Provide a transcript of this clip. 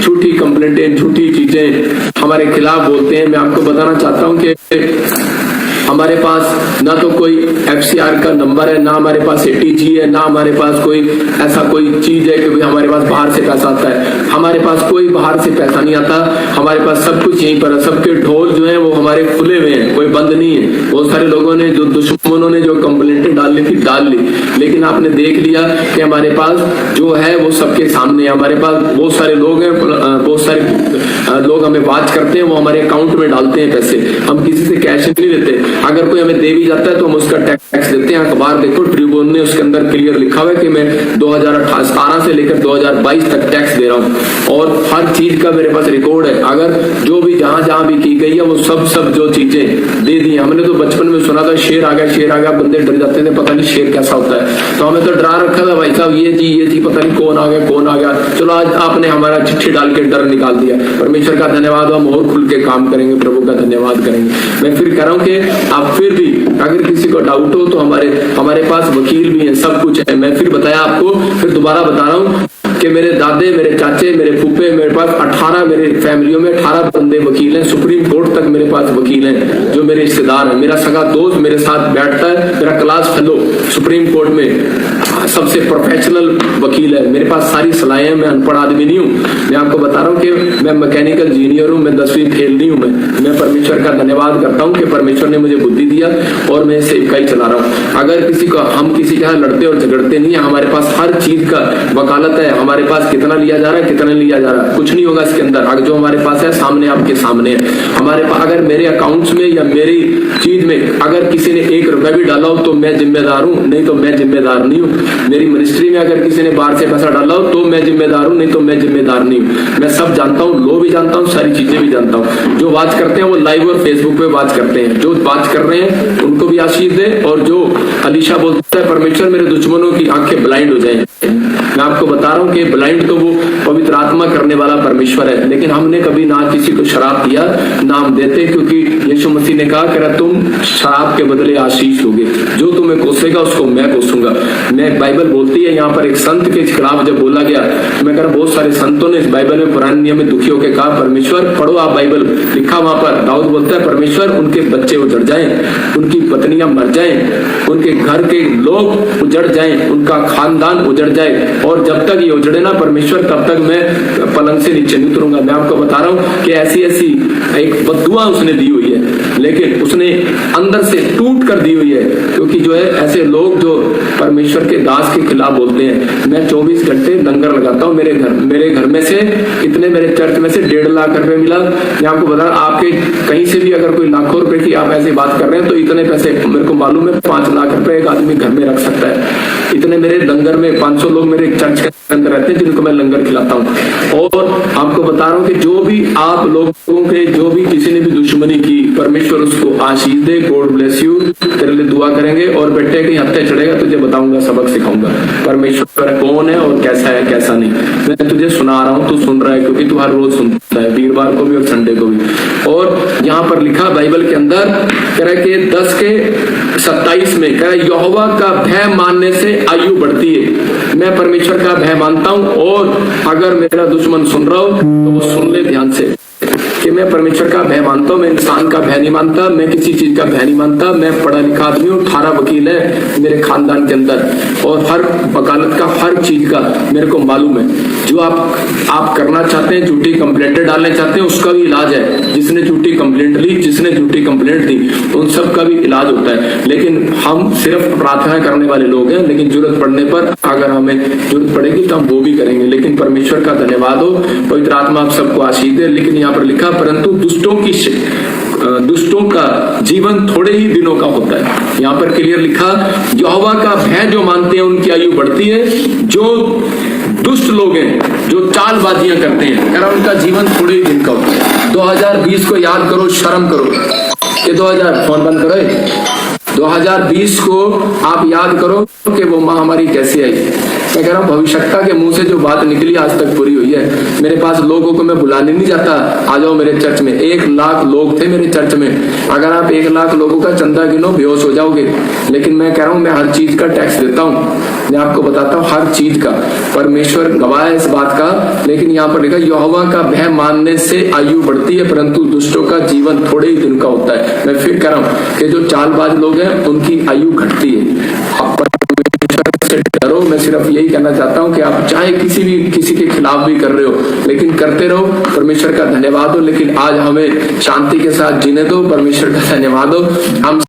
झूठी कंप्लेंटें, झूठी चीजें हमारे खिलाफ बोलते हैं। मैं आपको बताना चाहता हूं कि हमारे पास ना तो कोई FCR का नंबर है, ना हमारे पास ATG है, ना हमारे पास कोई ऐसा कोई चीज है कि भाई हमारे पास बाहर से पैसा आता है। हमारे पास कोई बाहर से पैसा नहीं आता, हमारे पास सब कुछ यहीं पर है। सबके ढोल जो है वो हमारे खुले हुए हैं, कोई बंद नहीं है। बहुत सारे लोगों ने, जो दुश्मनों ने जो कंप्लेंटें डालनी थी डाल ली, लेकिन आपने देख लिया कि हमारे पास जो है वो सबके सामने है। हमारे पास बहुत सारे लोग हैं, बहुत सारे लोग हमें वाच करते हैं, वो हमारे अकाउंट में डालते हैं पैसे। हम किसी से कैश नहीं लेते। अगर कोई हमें दे भी जाता है तो हम उसका टैक्स देते हैं। अखबार देखो, ट्रिब्यून ने उसके अंदर क्लियर लिखा हुआ है कि मैं 2018 से लेकर 2022 तक टैक्स दे रहा हूं और हर चीज का मेरे पास रिकॉर्ड है। अगर जो भी जहां भी की गई है वो सब जो चीजें दे दी। हमने तो बचपन में सुना था शेर आ गया, बंदे डर जाते थे, पता नहीं शेर कैसा होता है। तो हमें तो डरा रखा था भाई साहब, ये जी पता नहीं कौन आ गया। चलो आज आपने हमारा चिट्ठी डाल के डर निकाल दिया। परमेश्वर का धन्यवाद, हम और खुल के काम करेंगे, प्रभु का धन्यवाद करेंगे। मैं फिर कह रहा हूँ कि आप फिर भी अगर किसी को डाउट हो तो हमारे पास वकील भी है, सब कुछ है। मैं फिर बताया आपको, फिर दोबारा बता रहा हूँ कि मेरे दादे, मेरे चाचे, मेरे फूफे, मेरे पास 18 मेरे फैमिलियों में 18 बंदे वकील हैं। सुप्रीम कोर्ट तक मेरे पास वकील हैं जो मेरे रिश्तेदार हैं। मेरा सगा दोस्त मेरे साथ बैठता है, मेरा क्लास फेलो सुप्रीम कोर्ट में सबसे प्रोफेशनल वकील है। मेरे पास सारी सलाहें हैं, मैं अनपढ़ आदमी नहीं हूँ। मैं आपको बता रहा हूँ कि मैं मैकेनिकल इंजीनियर हूँ, मैं 10वीं फेल नहीं हूँ। मैं परमेश्वर का धन्यवाद करता हूँ कि परमेश्वर ने मुझे बुद्धि दिया और मैं सेवकाई चला रहा हूँ। अगर हम किसी के यहाँ लड़ते और झगड़ते नहीं है। हमारे पास हर चीज का वकालत है। हमारे पास कितना लिया जा रहा है, कितना लिया जा रहा है, कुछ नहीं होगा इसके अंदर। अगर जो हमारे पास है सामने, आपके सामने है। हमारे पास अगर मेरे अकाउंट्स में या मेरी चीज में अगर किसी ने 1 रुपया भी डाला हो तो मैं जिम्मेदार हूँ, नहीं तो मैं जिम्मेदार नहीं हूँ। मेरी मिनिस्ट्री में अगर किसी ने बाहर से पैसा डाला हो तो मैं जिम्मेदार हूँ, नहीं तो मैं जिम्मेदार नहीं हूँ। मैं सब जानता हूँ, लो भी जानता हूँ, सारी चीजें भी जानता हूँ। जो बात करते हैं वो लाइव और फेसबुक पे बात करते हैं। जो बात कर रहे हैं उनको भी आशीष दे, और जो अलीशा बोलता है परमेश्वर मेरे दुश्मनों की आंखें ब्लाइंड हो जाए। मैं आपको बता रहा हूँ कि ब्लाइंड तो वो पवित्र आत्मा करने वाला परमेश्वर है, लेकिन हमने कभी ना किसी को शराब दिया ना हम देते, क्योंकि यीशु मसीह ने कहा कि तुम शराब के बदले आशीष लोगे। जो तुम्हें कोसेगा उसको मैं कोसूंगा। मैं बाइबल बोलती है, यहाँ पर एक संत के खिलाफ जब बोला गया, मैं कह रहा बहुत सारे संतों ने इस बाइबल में पुराने नियम में दुखी होकर कहा परमेश्वर पढ़ो आप बाइबल, लिखा वहां पर दाऊद बोलता है परमेश्वर उनके बच्चे उजड़ जाएं, उनकी पत्नियां मर जाएं, उनके घर के लोग उजड़ जाएं, उनका खानदान उजड़ जाए, और जब तक ये उजड़े ना परमेश्वर तब तक मैं पलंग से नीचे नहीं उतरूंगा। मैं आपको बता रहा हूँ कि ऐसी एक बद्दुआ उसने दी हुई है, लेकिन उसने अंदर से टूट कर दी हुई है। क्योंकि जो है ऐसे लोग जो परमेश्वर के दास के खिलाफ बोलते हैं। मैं 24 घंटे लंगर लगाता हूँ मेरे घर में से इतने, मेरे चर्च में से 1.5 लाख रुपए मिला। मैं आपको बता रहा आपके कहीं से भी अगर कोई लाखों रुपए की आप ऐसी बात कर रहे हैं तो इतने पैसे मेरे को मालूम है 5 लाख रुपए एक आदमी घर में रख सकता है। इतने मेरे लंगर में 500 लोग मेरे चर्च के अंदर रहते हैं जिनको मैं लंगर खिलाता हूँ। और आपको बता रहा हूँ कि जो भी आप लोगों के जो भी किसी ने भी दुश्मनी की परमेश्वर उसको आशीष दे। God bless you. तेरे लिए दुआ करेंगे और बेटे कहीं हत्या चढ़ेगा तुझे बताऊंगा, सबक सिखाऊंगा परमेश्वर कौन है और कैसा है कैसा नहीं। मैं तुझे सुना रहा हूँ, तू सुन रहा है क्योंकि तू हर रोज सुनता है, वीरवार को भी और संडे को भी। और यहाँ पर लिखा बाइबल के अंदर कह रहा है कि 10:27 में कह रहा है यहोवा का भय मानने से आयु बढ़ती है। मैं परमेश्वर का भय मानता हूँ, और अगर मेरा दुश्मन सुन रहा हो तो वो सुन ले ध्यान से कि मैं परमेश्वर का भय मानता हूँ। मैं इंसान का भय नहीं मानता, मैं किसी चीज का भय नहीं मानता। मैं पढ़ा लिखा आदमी हूँ, 18 वकील है मेरे खानदान के अंदर, और हर वकालत का हर चीज का मेरे को मालूम है। जो आप करना चाहते हैं, झूठी कंप्लेंट डालने चाहते हैं, उसका भी इलाज है। जिसने झूठी कंप्लेंट ली, जिसने झूठी कंप्लेंट दी, उन सब का भी इलाज होता है। लेकिन हम सिर्फ प्रार्थना करने वाले लोग हैं, लेकिन जरूरत पड़ने पर अगर हमें जरूरत पड़ेगी तो हम वो भी करेंगे। लेकिन परमेश्वर का धन्यवाद हो, पवित्र आत्मा आप सबको आशीष दे। लेकिन यहाँ पर लिखा परंतु दुष्टों का जीवन थोड़े ही दिनों का होता है। यहाँ पर क्लियर लिखा यहोवा का भय जो मानते हैं उनकी आयु बढ़ती है। जो दुष्ट लोग हैं, जो चालबाजियां करते हैं, कारण उनका जीवन थोड़े ही दिन का होता है। 2020 को याद करो, शर्म करो कि 2000 फोन बंद करो। 2020 को आप याद करो कि वो महामारी कैसे आई। मैं कह रहा हूँ भविष्यता के मुंह से जो बात निकली आज तक पूरी हुई है। मेरे पास लोगों को मैं बुलाने नहीं जाता, आ जाओ मेरे चर्च में। 1 लाख लोग थे मेरे चर्च में। अगर आप 1 लाख लोगों का चंदा गिनो बेहोश हो जाओगे। लेकिन मैं कह रहा हूं मैं हर चीज का टैक्स देता हूं, मैं आपको बताता हूं हर चीज का। परमेश्वर गवाह है इस बात का। लेकिन यहाँ पर लिखा यहोवा का भय मानने से आयु बढ़ती है, परंतु दुष्टों का जीवन थोड़े ही दिन का होता है। मैं फिर कह रहा हूं कि जो चालबाज लोग हैं उनकी आयु घटती है। से डरो। मैं सिर्फ यही कहना चाहता हूं कि आप चाहे किसी के खिलाफ भी कर रहे हो, लेकिन करते रहो, परमेश्वर का धन्यवाद हो। लेकिन आज हमें शांति के साथ जीने दो, परमेश्वर का धन्यवाद हो। हम